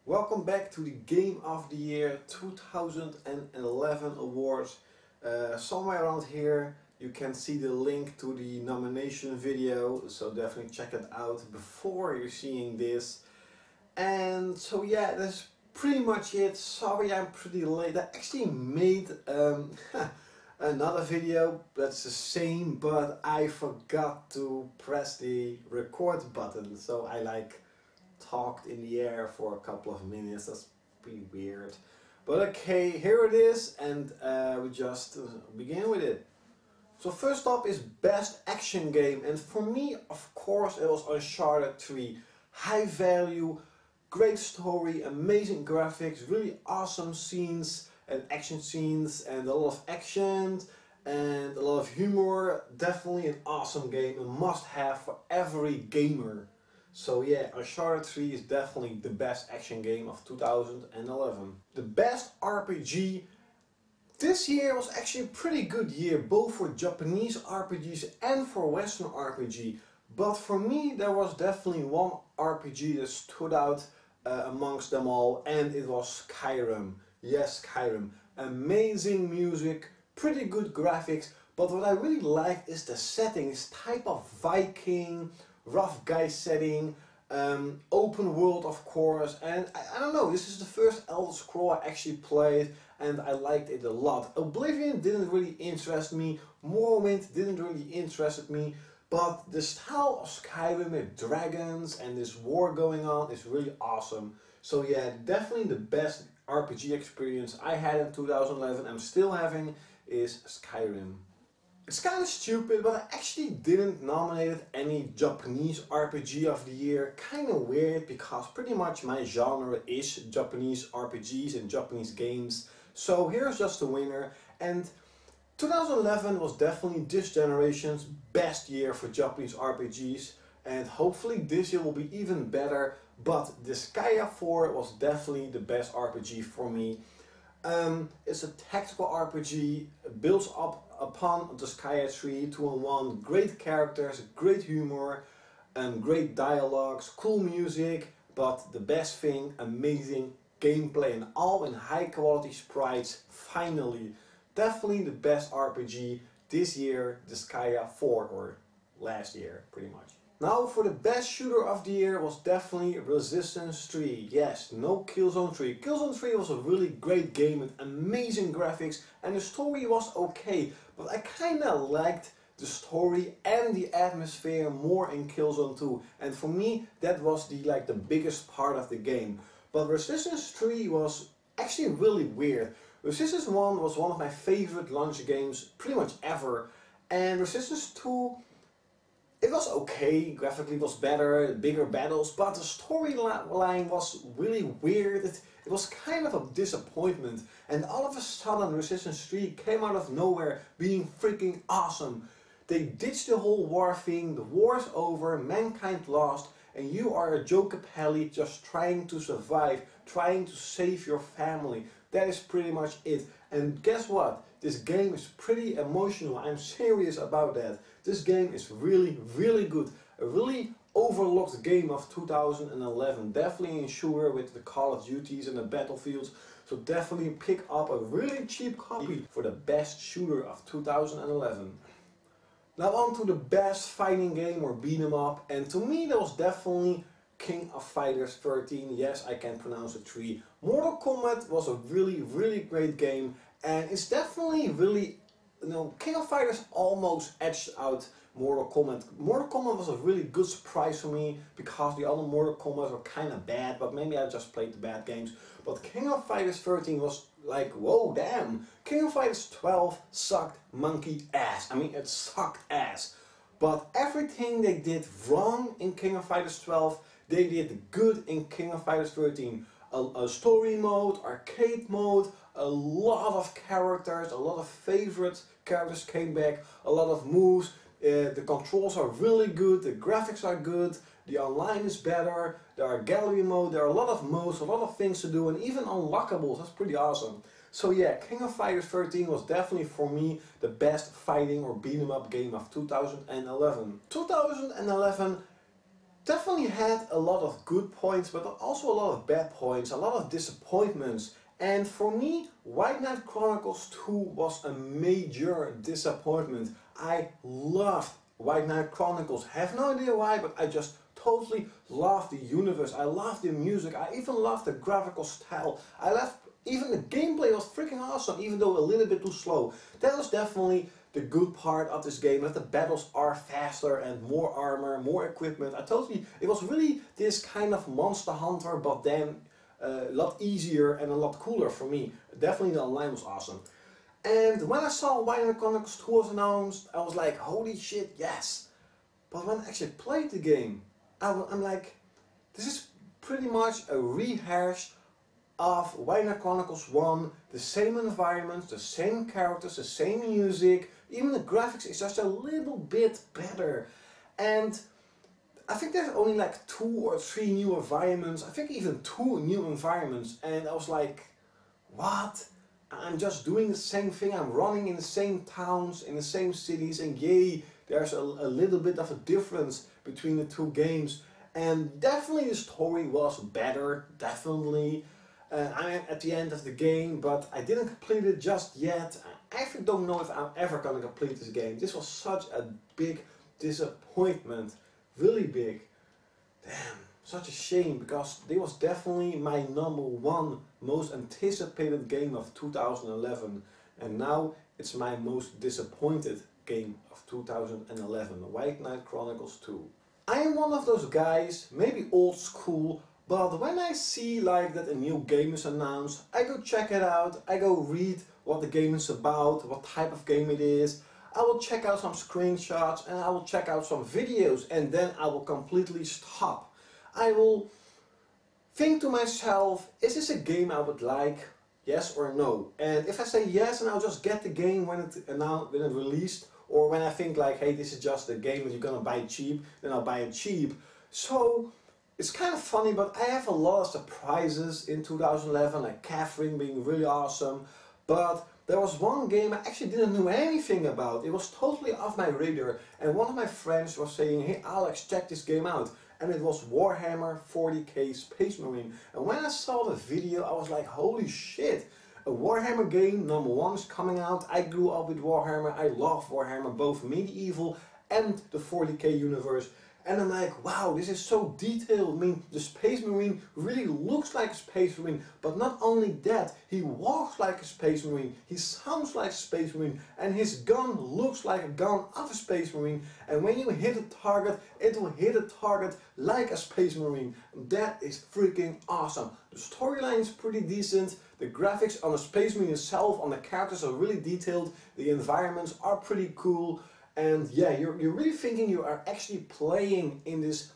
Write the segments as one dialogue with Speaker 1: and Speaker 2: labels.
Speaker 1: Welcome back to the Game of the Year 2011 awards. Somewhere around here you can see the link to the nomination video, so definitely check it out before you're seeing this. And so yeah, that's pretty much it. Sorry I'm pretty late. I actually made another video that's the same, but I forgot to press the record button, so I talked in the air for a couple of minutes. That's pretty weird, but okay, here it is, and we just begin with it. So first up is best action game, and for me, of course, it was Uncharted 3. High value, great story, amazing graphics, really awesome scenes and action scenes, and a lot of action and a lot of humor. Definitely an awesome game, a must-have for every gamer. So yeah, Uncharted 3 is definitely the best action game of 2011. The best RPG. This year was actually a pretty good year, both for Japanese RPGs and for Western RPG. But for me, there was definitely one RPG that stood out amongst them all, and it was Skyrim. Yes, Skyrim. Amazing music, pretty good graphics, but what I really like is the setting. It's type of Viking, rough guy setting, open world of course, and I don't know, this is the first Elder Scroll I actually played and I liked it a lot. Oblivion didn't really interest me, Morrowind didn't really interest me, but the style of Skyrim with dragons and this war going on is really awesome. So yeah, definitely the best RPG experience I had in 2011, I'm still having, is Skyrim. It's kind of stupid, but I actually didn't nominate any Japanese RPG of the year. Kind of weird, because pretty much my genre is Japanese RPGs and Japanese games. So here's just the winner. And 2011 was definitely this generation's best year for Japanese RPGs. And hopefully this year will be even better. But Disgaea 4 was definitely the best RPG for me. It's a tactical RPG, builds up upon Disgaea 3, 2-in-1, great characters, great humor, great dialogues, cool music, but the best thing, amazing gameplay, and all in high quality sprites. Finally, definitely the best RPG this year, Disgaea 4, or last year pretty much. Now for the best shooter of the year was definitely Resistance 3. Yes, no Killzone 3. Killzone 3 was a really great game with amazing graphics, and the story was okay, but I kinda liked the story and the atmosphere more in Killzone 2, and for me that was the biggest part of the game. But Resistance 3 was actually really weird. Resistance 1 was one of my favorite launch games pretty much ever, and Resistance 2, it was okay, graphically was better, bigger battles, but the storyline was really weird. It was kind of a disappointment, and all of a sudden Resistance 3 came out of nowhere being freaking awesome. They ditched the whole war thing, the war's over, mankind lost, and you are a Joe Capelli just trying to survive, trying to save your family. That is pretty much it. And guess what? This game is pretty emotional. I'm serious about that. This game is really, really good. A really overlooked game of 2011. Definitely in shooter with the Call of Duties and the Battlefields. So definitely pick up a really cheap copy for the best shooter of 2011. Now on to the best fighting game or beat 'em up, and to me that was definitely King of Fighters 13. Yes, I can pronounce it 3. Mortal Kombat was a really, really great game, and it's definitely really, King of Fighters almost edged out Mortal Kombat. Mortal Kombat was a really good surprise for me, because the other Mortal Kombat were kind of bad, but maybe I just played the bad games. But King of Fighters 13 was like, whoa, damn. King of Fighters 12 sucked monkey ass. I mean, it sucked ass. But everything they did wrong in King of Fighters 12, they did good in King of Fighters 13. A story mode, arcade mode, a lot of characters, a lot of favorite characters came back, a lot of moves. The controls are really good, the graphics are good, the online is better, there are gallery mode, there are a lot of modes, a lot of things to do, and even unlockables. That's pretty awesome. So yeah, King of Fighters 13 was definitely for me the best fighting or beat 'em up game of 2011. 2011 definitely had a lot of good points, but also a lot of bad points, a lot of disappointments. And for me, White Knight Chronicles 2 was a major disappointment. I loved White Knight Chronicles. Have no idea why, but I just totally loved the universe. I loved the music. I even loved the graphical style. Even the gameplay was freaking awesome, even though a little bit too slow. That was definitely the good part of this game, that the battles are faster and more armor, more equipment. It was really this kind of Monster Hunter, but then a lot easier and a lot cooler for me. Definitely the online was awesome. And when I saw White Knight Chronicles 2 was announced, I was like, holy shit, yes. But when I actually played the game, I'm like, this is pretty much a rehash of White Knight Chronicles 1, the same environments, the same characters, the same music, even the graphics is just a little bit better. And I think there's only like 2 or 3 new environments, I think even 2 new environments, and I was like, what? I'm just doing the same thing, I'm running in the same towns, in the same cities, and yay, there's a little bit of a difference between the 2 games. And definitely the story was better, definitely. I'm at the end of the game, but I didn't complete it just yet. I actually don't know if I'm ever gonna complete this game. This was such a big disappointment, really big. Damn, such a shame, because it was definitely my #1 most anticipated game of 2011, and now it's my most disappointed game of 2011, White Knight Chronicles 2. I am one of those guys, maybe old school, but when I see like that a new game is announced, I go check it out, I go read what the game is about, what type of game it is. I will check out some screenshots and I will check out some videos, and then I will completely stop. I will think to myself, is this a game I would like? Yes or no? And if I say yes, and I'll just get the game when it released, or when I think like, hey, this is just a game that you're gonna buy cheap, then I'll buy it cheap. So it's kind of funny, but I have a lot of surprises in 2011, like Catherine being really awesome, but there was one game I actually didn't know anything about. It was totally off my radar, and one of my friends was saying, hey Alex, check this game out. And it was Warhammer 40k Space Marine. And when I saw the video, I was like, holy shit, a Warhammer game, #1 is coming out. I grew up with Warhammer, I love Warhammer, both medieval and the 40k universe. And I'm like, wow, this is so detailed. I mean, the Space Marine really looks like a Space Marine, but not only that, he walks like a Space Marine, he sounds like a Space Marine, and his gun looks like a gun of a Space Marine. And when you hit a target, it will hit a target like a Space Marine. That is freaking awesome. The storyline is pretty decent, the graphics on the Space Marine itself, on the characters are really detailed, the environments are pretty cool. And yeah, you're really thinking you are actually playing in this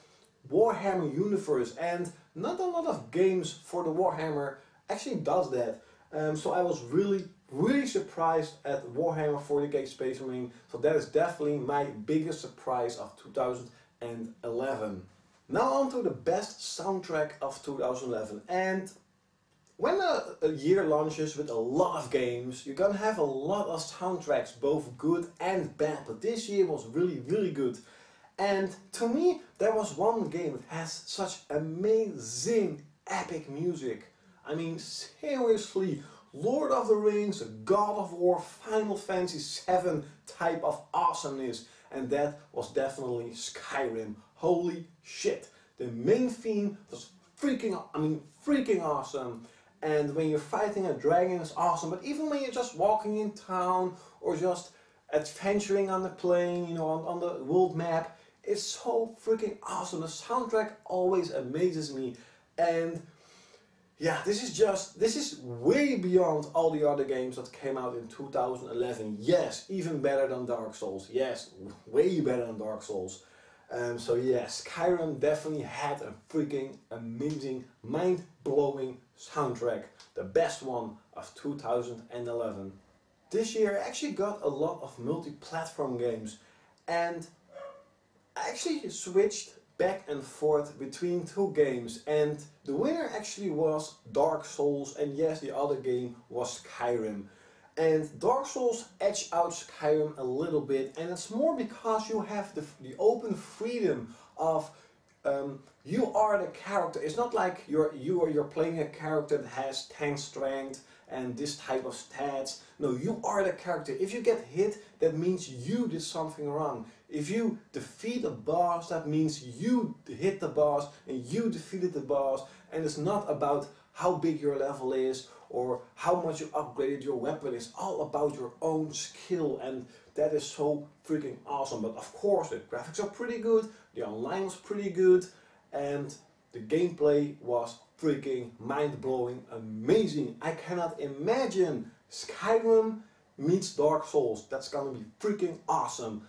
Speaker 1: Warhammer universe, and not a lot of games for the Warhammer actually does that. So I was really surprised at Warhammer 40k Space Marine, so that is definitely my biggest surprise of 2011. Now on to the best soundtrack of 2011. And when a year launches with a lot of games, you're gonna have a lot of soundtracks, both good and bad, but this year was really good. And to me, there was one game that has such amazing, epic music. I mean, seriously, Lord of the Rings, God of War, Final Fantasy VII type of awesomeness, and that was definitely Skyrim. Holy shit, the main theme was freaking awesome. And when you're fighting a dragon, it's awesome. But even when you're just walking in town or just adventuring on the plane, you know, on the world map, it's so freaking awesome. The soundtrack always amazes me. And yeah, this is way beyond all the other games that came out in 2011. Yes, even better than Dark Souls. Yes, way better than Dark Souls. So yeah, Skyrim definitely had a freaking amazing, mind-blowing soundtrack. The best one of 2011. This year I actually got a lot of multi-platform games, and I actually switched back and forth between 2 games, and the winner actually was Dark Souls, and yes, the other game was Skyrim. And Dark Souls edged out Skyrim a little bit, and it's more because you have the open freedom of You are the character. It's not like you're playing a character that has 10 strength and this type of stats. No, you are the character. If you get hit, that means you did something wrong. If you defeat a boss, that means you hit the boss and you defeated the boss. And it's not about how big your level is or how much you upgraded your weapon. It's all about your own skill, and that is so freaking awesome. But of course the graphics are pretty good, the online was pretty good, and the gameplay was freaking mind-blowing, amazing. I cannot imagine Skyrim meets Dark Souls. That's gonna be freaking awesome.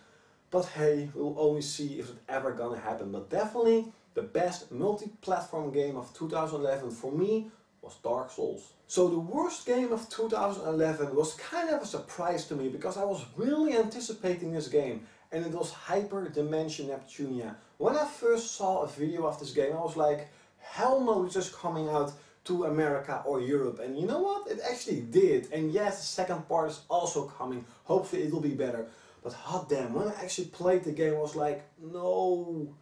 Speaker 1: But hey, we'll only see if it's ever gonna happen. But definitely the best multi-platform game of 2011 for me was Dark Souls. So the worst game of 2011 was kind of a surprise to me because I was really anticipating this game, and it was Hyper Dimension Neptunia. When I first saw a video of this game, I was like, hell no, it's just coming out to America or Europe. And you know what? It actually did. And yes, the second part is also coming. Hopefully it will be better. But hot damn, when I actually played the game, I was like, no,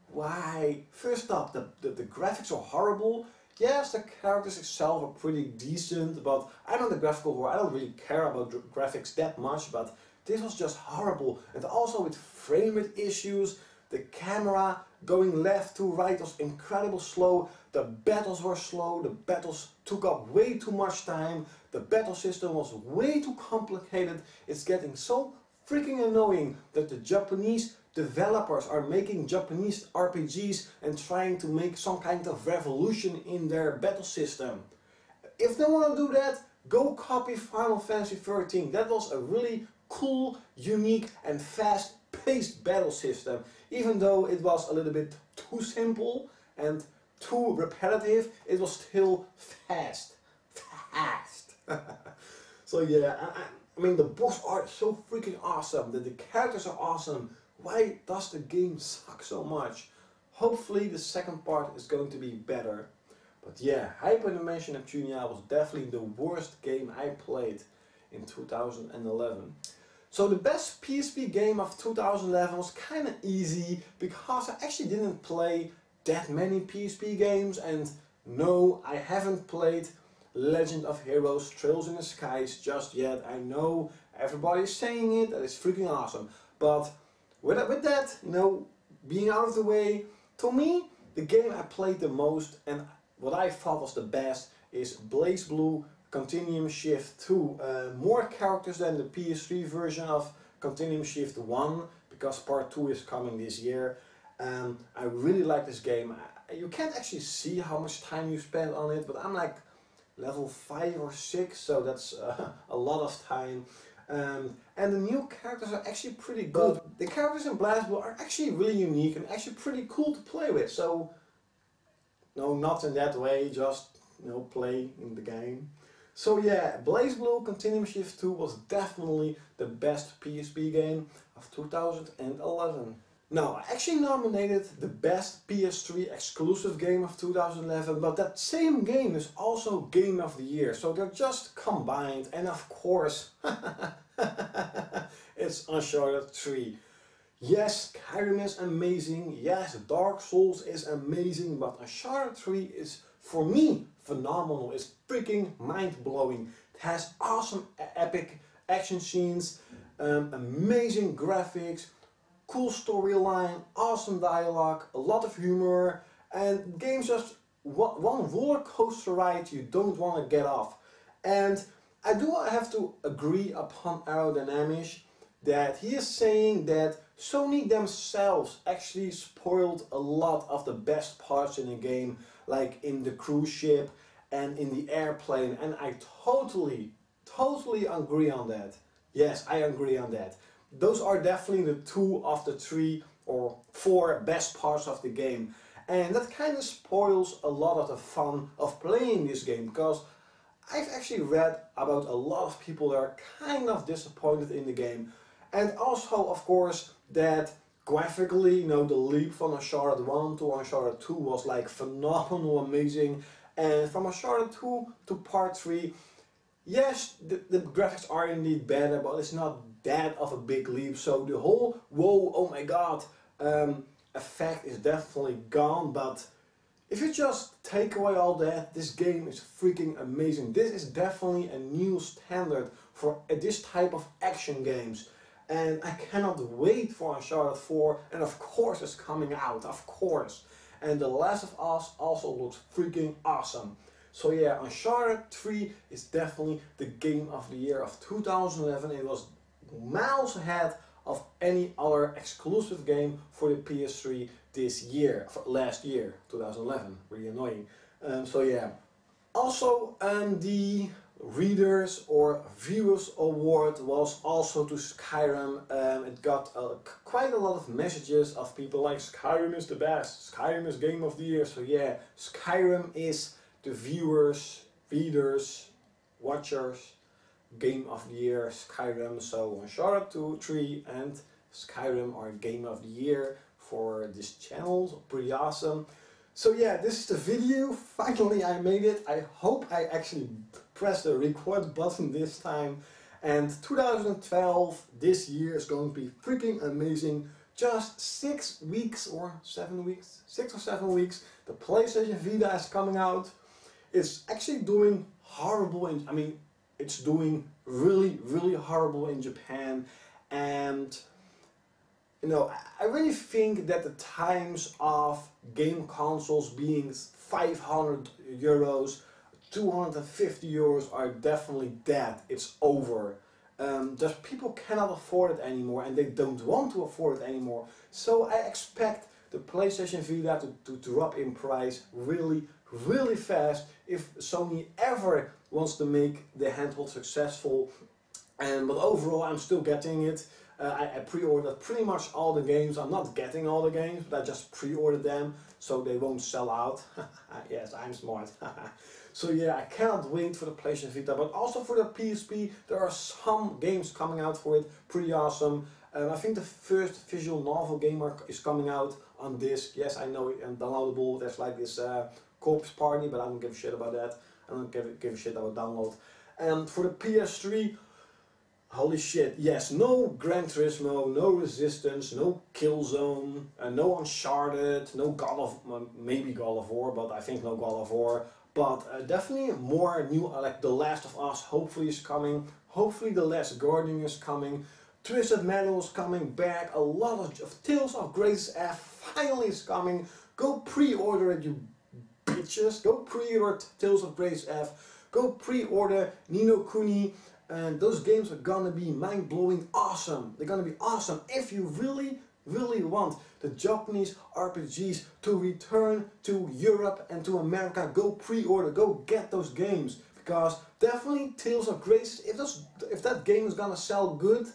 Speaker 1: why? First up, the graphics are horrible. Yes, the characters itself are pretty decent, but I'm not a graphical horror. I don't really care about graphics that much, but this was just horrible. And also with frame rate issues, the camera going left to right was incredibly slow. The battles were slow, the battles took up way too much time, the battle system was way too complicated. It's getting so freaking annoying that the Japanese developers are making Japanese RPGs and trying to make some kind of revolution in their battle system. If they want to do that, go copy Final Fantasy XIII. That was a really cool, unique and fast-paced battle system. Even though it was a little bit too simple and too repetitive, it was still fast. So yeah, I mean the boss art is so freaking awesome, the characters are awesome. Why does the game suck so much? Hopefully the second part is going to be better. But yeah, Hyper Dimension Neptunia was definitely the worst game I played in 2011. So the best PSP game of 2011 was kind of easy because I actually didn't play that many PSP games, and no, I haven't played Legend of Heroes Trails in the Skies just yet. I know everybody's saying it, that it's freaking awesome, but with that, you know, being out of the way, to me, the game I played the most and what I thought was the best is Blaze Blue Continuum Shift 2. More characters than the PS3 version of Continuum Shift 1, because part 2 is coming this year. I really like this game. You can't actually see how much time you spend on it, but I'm like level 5 or 6, so that's a lot of time. And the new characters are actually pretty good. The characters in Blaze Blue are actually really unique and actually pretty cool to play with. So, no, not in that way, just, you know, play in the game. So yeah, Blaze Blue Continuum Shift 2 was definitely the best PSP game of 2011. Now, I actually nominated the best PS3 exclusive game of 2011, but that same game is also Game of the Year, so they're just combined, and of course, it's Uncharted 3. Yes, Skyrim is amazing, yes, Dark Souls is amazing, but Uncharted 3 is, for me, phenomenal. It's freaking mind-blowing. It has awesome, epic action scenes, amazing graphics, cool storyline, awesome dialogue, a lot of humor, and the game's just one roller coaster ride you don't want to get off. And I do have to agree upon Aerodynamics that he is saying that Sony themselves actually spoiled a lot of the best parts in the game, like in the cruise ship and in the airplane, and I totally agree on that. Yes, I agree on that. Those are definitely the 2 of the 3 or 4 best parts of the game. And that kind of spoils a lot of the fun of playing this game, because I've actually read about a lot of people that are kind of disappointed in the game. And also, of course, that graphically, you know, the leap from Uncharted 1 to Uncharted 2 was like phenomenal, amazing. And from Uncharted 2 to part 3, yes, the graphics are indeed better, but it's not that of a big leap. So the whole, whoa, oh my god, effect is definitely gone, but if you just take away all that, this game is freaking amazing. This is definitely a new standard for this type of action games. And I cannot wait for Uncharted 4, and of course it's coming out, of course. And The Last of Us also looks freaking awesome. So yeah, Uncharted 3 is definitely the game of the year of 2011. It was miles ahead of any other exclusive game for the PS3 this year, last year, 2011. Really annoying. So yeah. Also, the Readers or Viewers Award was also to Skyrim. It got quite a lot of messages of people like Skyrim is the best, Skyrim is game of the year. So yeah, Skyrim is the viewers, readers, watchers game of the year, Skyrim. So Uncharted 2, 3 and Skyrim are game of the year for this channel. So pretty awesome. So yeah, this is the video. Finally I made it. I hope I actually pressed the record button this time. And 2012, this year is going to be freaking amazing. Just 6 weeks or 7 weeks, 6 or 7 weeks, the PlayStation Vita is coming out. It's actually doing horrible it's doing really horrible in Japan. And you know, I really think that the times of game consoles being 500 euros, 250 euros are definitely dead. It's over. Just people cannot afford it anymore, and they don't want to afford it anymore. So I expect the PlayStation Vita to drop in price really fast if Sony ever wants to make the handheld successful. But overall I'm still getting it. I pre-ordered pretty much all the games. I'm not getting all the games, but I just pre-ordered them so they won't sell out. Yes, I'm smart. So yeah, I cannot wait for the PlayStation Vita, but also for the PSP. There are some games coming out for it, pretty awesome. I think the first visual novel game is coming out on disc. Yes, I know it, and downloadable. There's like this Corpse Party, but I don't give a shit about that. I don't give a shit about download. And for the PS3, holy shit, yes, no Gran Turismo, no Resistance, no Killzone, no Uncharted, no maybe God of War, but I think no God of War. But definitely more new, like The Last of Us hopefully is coming, hopefully The Last Guardian is coming, Twisted Metal is coming back, a lot of Tales of Grace F finally is coming. Go pre-order it, you bitches, go pre-order Tales of Grace F, go pre-order Ni no Kuni. And those games are gonna be mind-blowing awesome. They're gonna be awesome if you really want the Japanese RPGs to return to Europe and to America. Go pre-order, go get those games. Because definitely Tales of Grace, if that game is gonna sell good,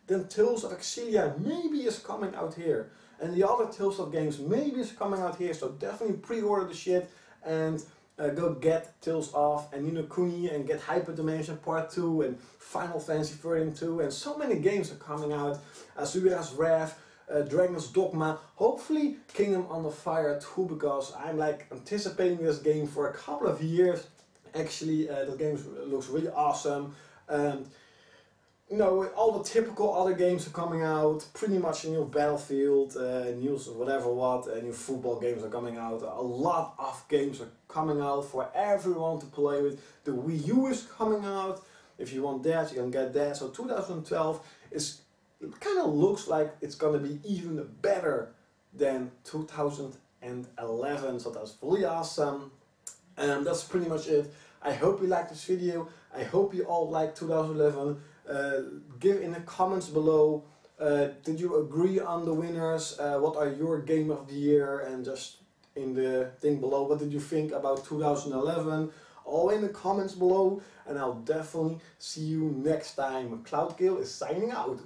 Speaker 1: then Tales of Exilia maybe is coming out here. And the other Tales of games maybe is coming out here. So definitely pre-order the shit and go get Tales of and Ni no Kuni and get Hyperdimension Part 2 and Final Fantasy 13 2, and so many games are coming out. Asura's Wrath, Dragon's Dogma, hopefully Kingdom Under Fire 2, because I'm like anticipating this game for a couple of years. Actually, the game looks really awesome. You know, all the typical other games are coming out, pretty much a new Battlefield, new whatever what, new football games are coming out. A lot of games are coming out for everyone to play with. The Wii U is coming out. If you want that, you can get that. So 2012 it kind of looks like it's gonna be even better than 2011. So that's really awesome. And that's pretty much it. I hope you liked this video. I hope you all liked 2011. Give in the comments below, did you agree on the winners? What are your game of the year? And just in the thing below, what did you think about 2011? All in the comments below, and I'll definitely see you next time. klaudkil is signing out.